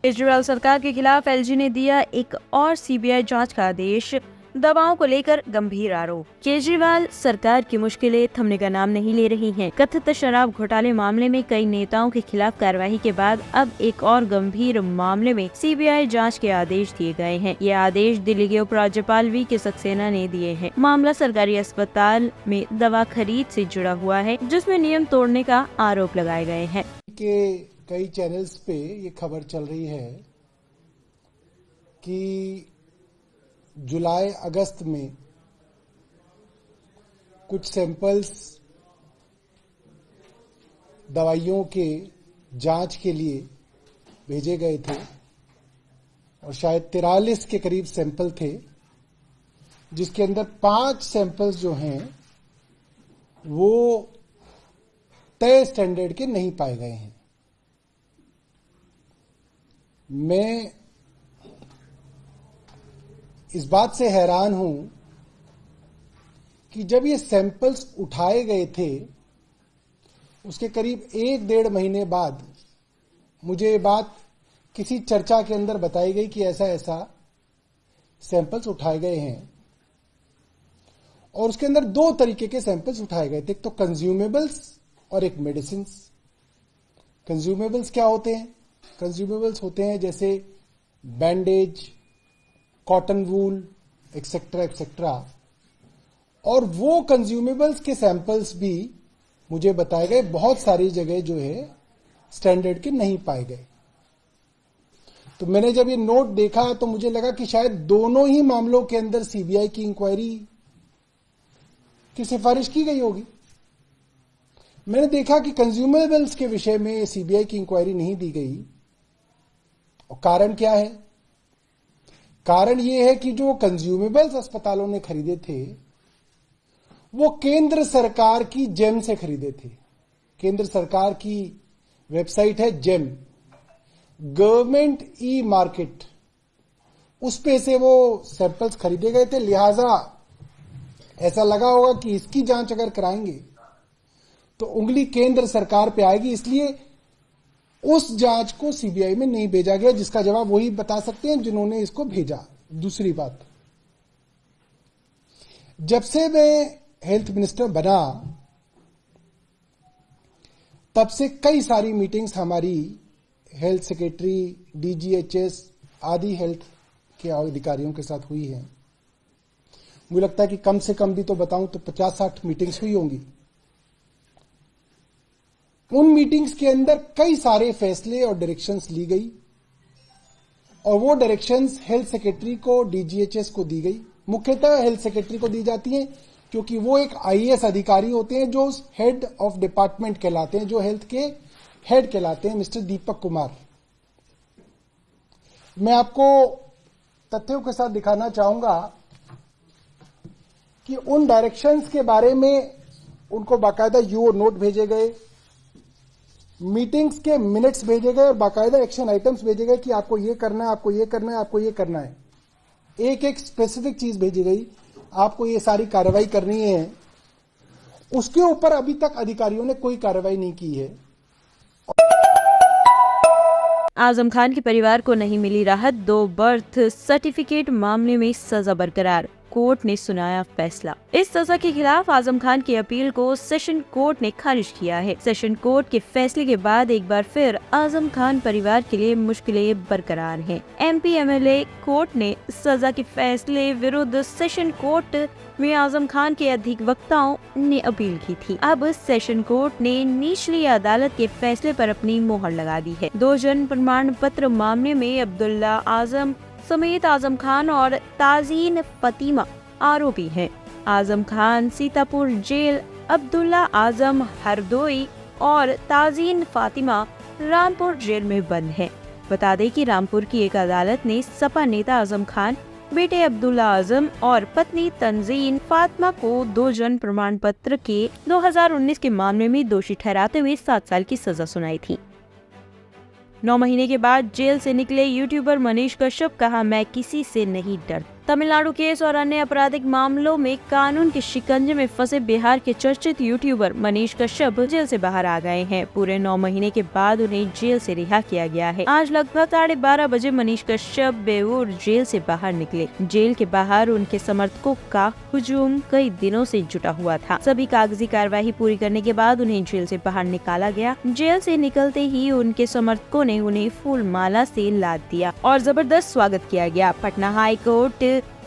केजरीवाल सरकार के खिलाफ एलजी ने दिया एक और सीबीआई जांच का आदेश। दवाओं को लेकर गंभीर आरोप। केजरीवाल सरकार की मुश्किलें थमने का नाम नहीं ले रही हैं। कथित शराब घोटाले मामले में कई नेताओं के खिलाफ कार्रवाई के बाद अब एक और गंभीर मामले में सीबीआई जांच के आदेश दिए गए हैं। ये आदेश दिल्ली के उपराज्यपाल वी.के. सक्सेना ने दिए हैं। मामला सरकारी अस्पताल में दवा खरीद से जुड़ा हुआ है, जिसमें नियम तोड़ने का आरोप लगाए गए हैं। कई चैनल्स पे ये खबर चल रही है कि जुलाई अगस्त में कुछ सैंपल्स दवाइयों के जांच के लिए भेजे गए थे और शायद 43 के करीब सैंपल थे, जिसके अंदर 5 सैंपल्स जो हैं वो तय स्टैंडर्ड के नहीं पाए गए हैं। मैं इस बात से हैरान हूं कि जब ये सैंपल्स उठाए गए थे उसके करीब 1-1.5 महीने बाद मुझे ये बात किसी चर्चा के अंदर बताई गई कि ऐसा ऐसा सैंपल्स उठाए गए हैं। और उसके अंदर 2 तरीके के सैंपल्स उठाए गए थे, एक तो कंज्यूमेबल्स और एक मेडिसिन। कंज्यूमेबल्स क्या होते हैं? कंज्यूमेबल्स होते हैं जैसे bandage, cotton wool, etcetera etcetera. और वो कंज्यूमेबल्स के सैंपल्स भी मुझे बताए गए बहुत सारी जगह जो है स्टैंडर्ड के नहीं पाए गए। तो मैंने जब ये नोट देखा तो मुझे लगा कि शायद दोनों ही मामलों के अंदर सीबीआई की इंक्वायरी की सिफारिश की गई होगी। मैंने देखा कि कंज्यूमेबल्स के विषय में सीबीआई की इंक्वायरी नहीं दी गई। और कारण क्या है? कारण यह है कि जो कंज्यूमेबल्स अस्पतालों ने खरीदे थे वो केंद्र सरकार की जेम से खरीदे थे। केंद्र सरकार की वेबसाइट है जेम, गवर्नमेंट ई मार्केट, उस पे से वो सैंपल्स खरीदे गए थे। लिहाजा ऐसा लगा होगा कि इसकी जांच अगर कराएंगे तो उंगली केंद्र सरकार पे आएगी, इसलिए उस जांच को सीबीआई में नहीं भेजा गया, जिसका जवाब वही बता सकते हैं जिन्होंने इसको भेजा। दूसरी बात, जब से मैं हेल्थ मिनिस्टर बना तब से कई सारी मीटिंग्स हमारी हेल्थ सेक्रेटरी, डीजीएचएस आदि हेल्थ के अधिकारियों के साथ हुई है। मुझे लगता है कि कम से कम भी तो बताऊं तो 50-60 मीटिंग्स हुई होंगी। उन मीटिंग्स के अंदर कई सारे फैसले और डायरेक्शंस ली गई और वो डायरेक्शंस हेल्थ सेक्रेटरी को, डीजीएचएस को दी गई। मुख्यतः हेल्थ सेक्रेटरी को दी जाती हैं क्योंकि वो एक आईएएस अधिकारी होते हैं जो हेड ऑफ डिपार्टमेंट कहलाते हैं, जो हेल्थ के हेड कहलाते हैं, मिस्टर दीपक कुमार। मैं आपको तथ्यों के साथ दिखाना चाहूंगा कि उन डायरेक्शंस के बारे में उनको बाकायदा यूओ नोट भेजे गए, मीटिंग्स के मिनट्स भेजे गए और बाकायदा एक्शन आइटम्स भेजे गए कि आपको ये करना है, आपको ये करना है, आपको ये करना है। एक एक स्पेसिफिक चीज भेजी गई, आपको ये सारी कार्रवाई करनी है। उसके ऊपर अभी तक अधिकारियों ने कोई कार्रवाई नहीं की है। आजम खान के परिवार को नहीं मिली राहत, 2 बर्थ सर्टिफिकेट मामले में सजा बरकरार। कोर्ट ने सुनाया फैसला। इस सजा के खिलाफ आजम खान की अपील को सेशन कोर्ट ने खारिज किया है। सेशन कोर्ट के फैसले के बाद एक बार फिर आजम खान परिवार के लिए मुश्किलें बरकरार हैं। एमपी एमएलए कोर्ट ने सजा के फैसले विरुद्ध सेशन कोर्ट में आजम खान के अधिवक्ताओं ने अपील की थी। अब सेशन कोर्ट ने निचली अदालत के फैसले पर अपनी मोहर लगा दी है। 2 जन्म प्रमाण पत्र मामले में अब्दुल्ला आजम समेत आजम खान और ताजीन फातिमा आरोपी हैं। आजम खान सीतापुर जेल, अब्दुल्ला आजम हरदोई और ताजीन फातिमा रामपुर जेल में बंद हैं। बता दें कि रामपुर की एक अदालत ने सपा नेता आजम खान, बेटे अब्दुल्ला आजम और पत्नी तंजीन फातिमा को 2 जन्म प्रमाण पत्र के 2019 के मामले में दोषी ठहराते हुए 7 साल की सजा सुनाई थी। 9 महीने के बाद जेल से निकले यूट्यूबर मनीष कश्यप कहा, मैं किसी से नहीं डरता। तमिलनाडु केस और अन्य आपराधिक मामलों में कानून के शिकंजे में फंसे बिहार के चर्चित यूट्यूबर मनीष कश्यप जेल से बाहर आ गए हैं। पूरे 9 महीने के बाद उन्हें जेल से रिहा किया गया है। आज लगभग 12:30 बजे मनीष कश्यप बेऊर जेल से बाहर निकले। जेल के बाहर उनके समर्थकों का हुजूम कई दिनों से जुटा हुआ था। सभी कागजी कार्यवाही पूरी करने के बाद उन्हें जेल से बाहर निकाला गया। जेल से निकलते ही उनके समर्थकों ने उन्हें फूल माला से लाद दिया और जबरदस्त स्वागत किया गया। Patna high court,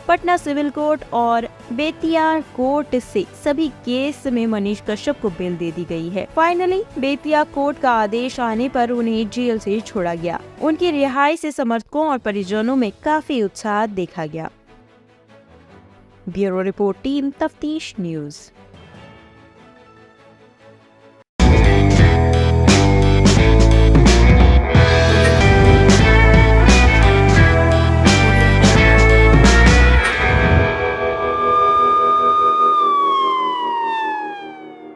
Patna civil court और बेतिया कोर्ट से सभी केस में मनीष कश्यप को बेल दे दी गई है। फाइनली बेतिया कोर्ट का आदेश आने पर उन्हें जेल से छोड़ा गया। उनकी रिहाई से समर्थकों और परिजनों में काफी उत्साह देखा गया। ब्यूरो रिपोर्ट, टीम तफ्तीश न्यूज।